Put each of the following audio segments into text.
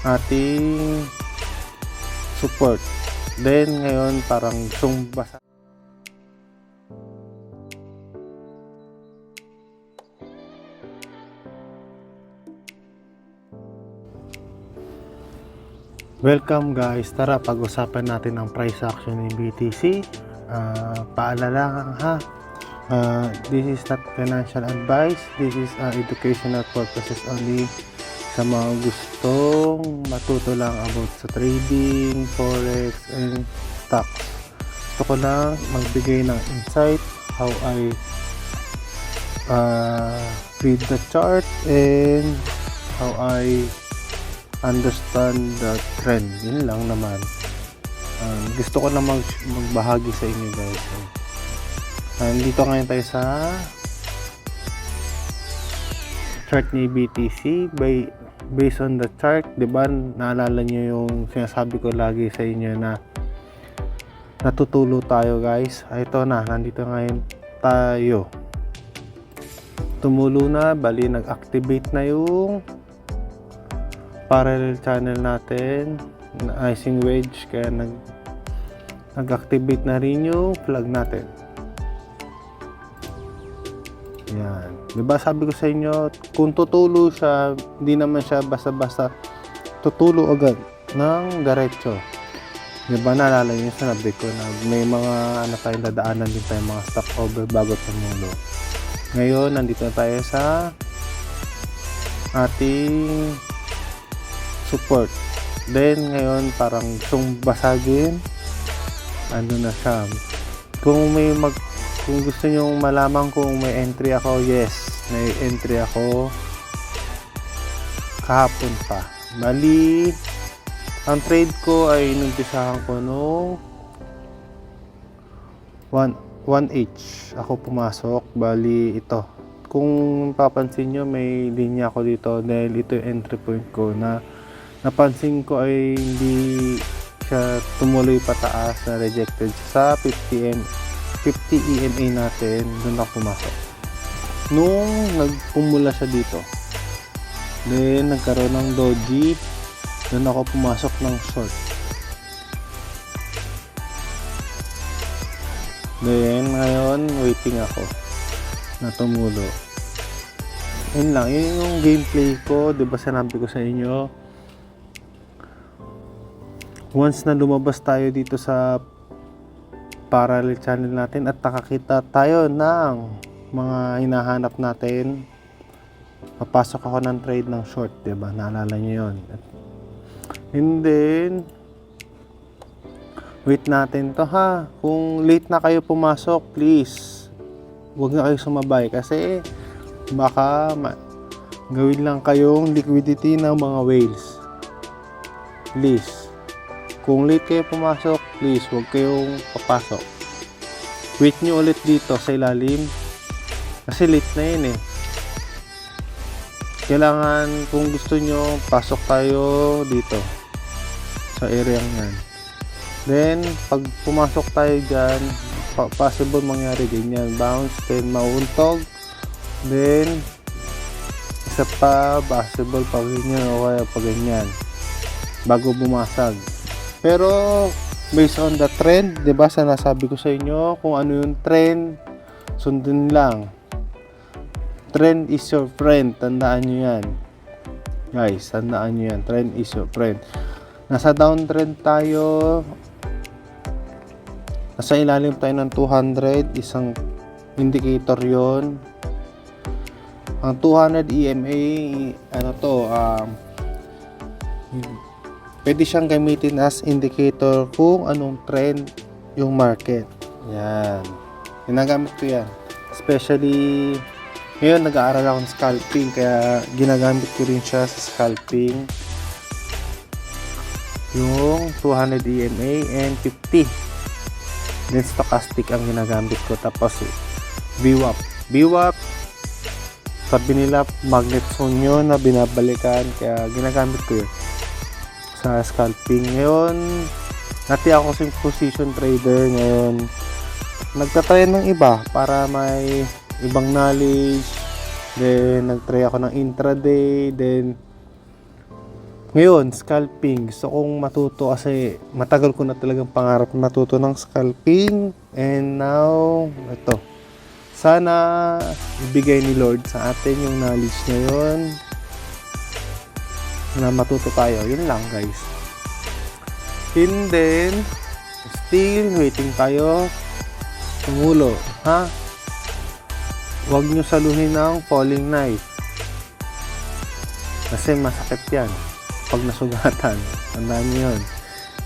ating support. Then ngayon parang gustong basa. Welcome guys, tara pag-usapan natin ang price action ni BTC. Paalala lang ha, this is not financial advice, this is educational purposes only sa mga gustong matuto lang about sa trading, forex, and stocks. Gusto ko lang magbigay ng insight how I read the chart and how I understand the trend. Yun lang naman. Gusto ko na magbahagi sa inyo guys. Dito ngayon tayo sa chart ni BTC. Based on the chart, diba naalala nyo yung sinasabi ko lagi sa inyo na natutulo tayo guys. Ito na, nandito ngayon tayo. Tumulo na, bali nag-activate na yung parallel channel natin na icing wedge, kaya nag-activate na rin yung flag natin. Yan, diba sabi ko sa inyo, kung tutulo siya, hindi naman siya basta-basta tutulo agad ng diretso. Diba naalala nyo, sinabi ko na may mga tayong dadaanan din tayo, mga stopover bago tumulo. Ngayon nandito na tayo sa ating support. Then ngayon parang gustong basagin, ano na siya. Kung gusto niyo malaman kung may entry ako, yes, may entry ako kahapon pa. Bali ang trade ko ay inumpisahan ko nung 1H ako pumasok. Bali ito, kung papansin nyo may linya ako dito dahil ito yung entry point ko na napansin ko ay hindi siya tumuloy pataas, na rejected sa 50 EMA natin. Doon ako pumasok nung nagpumula siya dito, then nagkaroon ng doji, doon ako pumasok ng short. Then ngayon waiting ako na tumulo. Yun lang, yun yung gameplay ko. Diba sinabi ko sa inyo, once na lumabas tayo dito sa parallel channel natin at nakakita tayo ng mga hinahanap natin, papasok ako ng trade ng short, diba? Naalala nyo yun. And then wait natin to ha. Kung late na kayo pumasok, please huwag na kayo sumabay kasi baka gawin lang kayong liquidity ng mga whales. Please, kung late kayo pumasok, please huwag kayong papasok. Wait nyo ulit dito sa ilalim kasi late na yun eh. Kailangan, kung gusto nyo, pasok tayo dito sa area yan. Then pag pumasok tayo dyan, possible mangyari ganyan, bounce, then mauuntog, then isa pa possible pag ganyan o kaya pag ganyan bago bumasag. Pero based on the trend, 'di ba? Sinasabi ko sa inyo kung ano yung trend, sundin lang. Trend is your friend. Tandaan niyo 'yan. Guys, tandaan niyo 'yan. Trend is your friend. Nasa downtrend tayo. Nasa ilalim tayo ng 200, isang indicator 'yon. Ang 200 EMA, ano to, pwede siyang gamitin as indicator kung anong trend yung market. Yan. Ginagamit ko yan. Especially, ngayon nag-aaral ako ng scalping, kaya ginagamit ko rin siya sa scalping. Yung 200 EMA and 50. Then stochastic ang ginagamit ko. Tapos VWAP. VWAP, sabi nila magnet zone yun na binabalikan, kaya ginagamit ko yun sa scalping. Ngayon dati ako sa position trader, ngayon nagtatry ng iba para may ibang knowledge. Then nagtry ako ng intraday, then Ngayon, scalping. Gusto kong matuto kasi matagal ko na talagang pangarap na matuto ng scalping. And now, ito. Sana ibigay ni Lord sa atin yung knowledge na yun na matuto tayo. Yun lang, guys. And then, still waiting tayo. Tumulo, ha? Huwag nyo saluhin ng falling knife. Kasi masakit yan pag nasugatan. Tandaan nyo yun.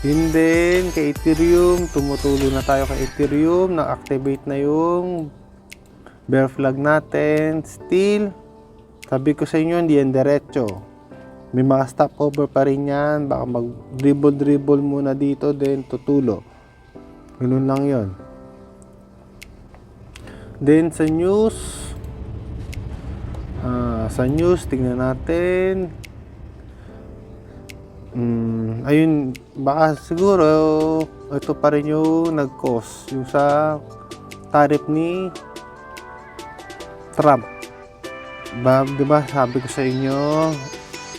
And then, kay Ethereum, tumutulo na tayo kay Ethereum. Na-activate na yung bear flag natin. Still, sabi ko sa inyo, hindi yan diretso. May mga stopover pa rin yan. Baka mag-dribble muna dito, then tutulo. Ganun lang yun. Then, sa news, tingnan natin. Ayun, baka siguro ito pa rin yung nag-cause yung sa tariff ni Trump. Diba sabi ko sa inyo,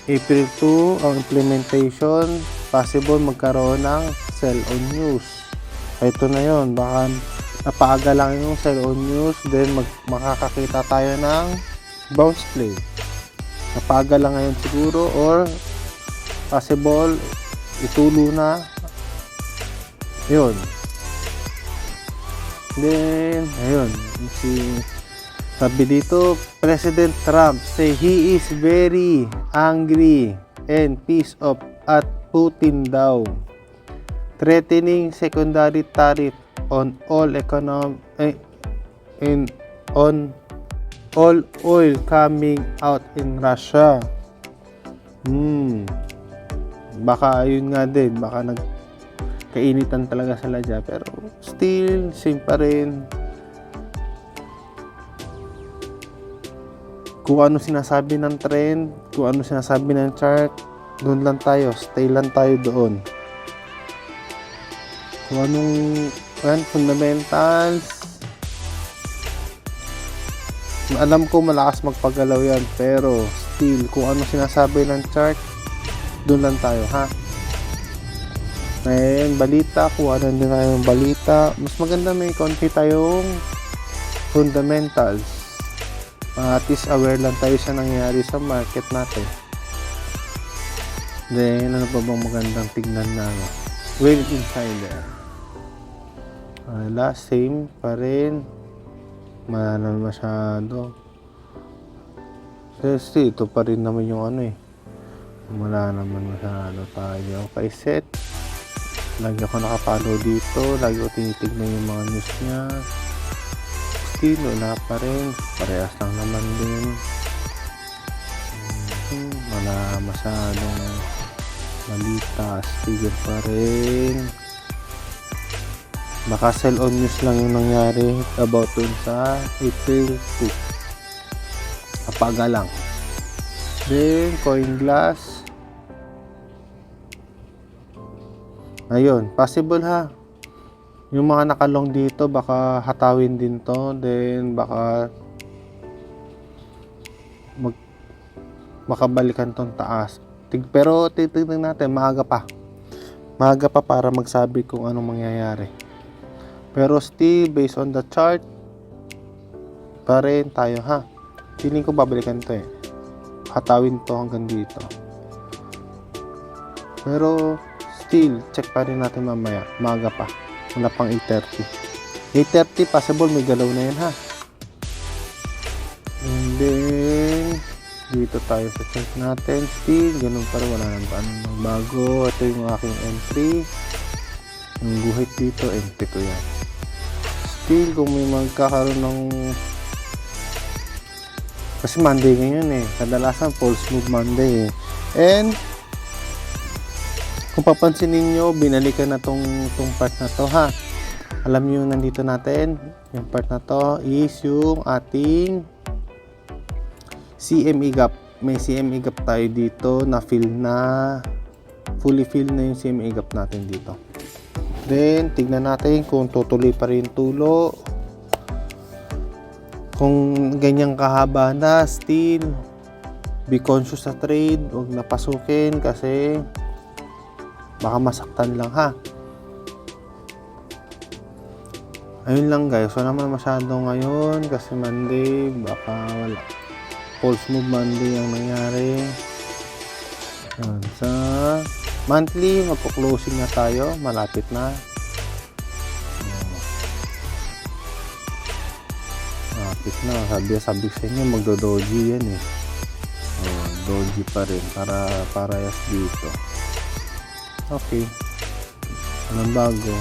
April 2 ang implementation, possible magkaroon ng sell-on news. Ito na yon, baka napaaga lang yung sell-on news, then makakakita tayo ng bounce play. Napaaga lang ngayon siguro, or possible itulo na yun. Then ayun, sabi dito, President Trump say he is very angry and pissed off at Putin daw, threatening secondary tariff on all on all oil coming out in Russia. Baka yun nga din, baka nagkainitan talaga sila dyan, pero still same pa rin. Kung ano sinasabi ng trend, kung ano sinasabi ng chart, doon lang tayo, stay lang tayo doon. Kung anong fundamentals, alam ko malakas magpagalaw yan, pero still kung ano sinasabi ng chart, doon lang tayo, ha? Ngayon, balita, kung ano din tayo yung balita, mas maganda may konti tayong fundamentals. At least aware lang tayo sa nangyayari sa market natin. Then, ano pa bang magandang tignan na? Well, insider. Wala, same pa rin. Malanan masyado. Kasi ito pa rin naman yung ano eh. Wala naman masyado tayo. Okay, set. Lagi ako nakapalo dito. Lagi ko tinitignan yung mga news niya. Still, wala pa rin. Parehas lang naman din. Wala masyadong balita. Still pa rin. Baka sell on news lang yung nangyari about dun sa April 2. Apaga lang. Then, coin glass. Ayun, possible ha. Yung mga nakalong dito, baka hatawin din to. Then, baka makabalikan tong taas. Pero, titignan natin, maaga pa. Maaga pa para magsabi kung anong mangyayari. Pero still, based on the chart, pa rin tayo ha. Feeling ko babalikan to eh. Hatawin to hanggang dito. Pero still, check pa rin natin mamaya. Maaga pa. Wala pang 8:30. 8:30, possible may galaw na yan ha. And then, dito tayo sa chart natin. Still, ganun pa rin. Wala nang paano bago. Ito yung aking entry. Yung guhit dito, entry ko yan. Still, kung may magkakaroon ng... Kasi Monday ngayon eh. Kadalasan false move Monday eh. And kung papansin ninyo, binalikan na tong part na to ha. Alam niyo nandito natin, yung part na to is yung ating CME gap. May CME gap tayo dito na fill na, fully fill na yung CME gap natin dito. Then tignan natin kung tutuloy pa rin tulo. Kung ganyang kahaba na, still be conscious sa trade, huwag napasukin kasi baka masaktan lang ha. Ayun lang guys, wala naman masyado ngayon kasi Monday, baka wala. False move Monday ang nangyari. Yan. Sa monthly, magpo-closing na tayo, malapit na. Malapit na, sabi sa inyo, magdo-doji yan eh. Doji pa rin, para parehas dito. Okay. Anong bago?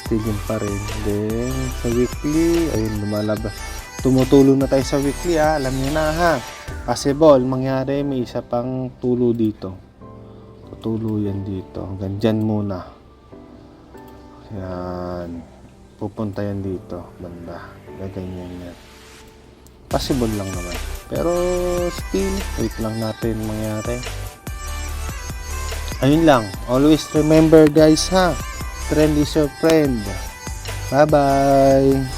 Stigin pa rin. Then, sa weekly, ayun, lumalabas. Tumutulong na tayo sa weekly ha. Alam niyo na ha. Possible, mangyari, may isa pang tulo dito. Tutulo yan dito. Hanggang dyan muna. Yan. Pupunta yan dito. Banda. Gaganyan yan. Possible lang naman. Pero, still, wait lang natin mangyari. Ayun lang. Always remember guys ha. Trend is your friend. Bye-bye.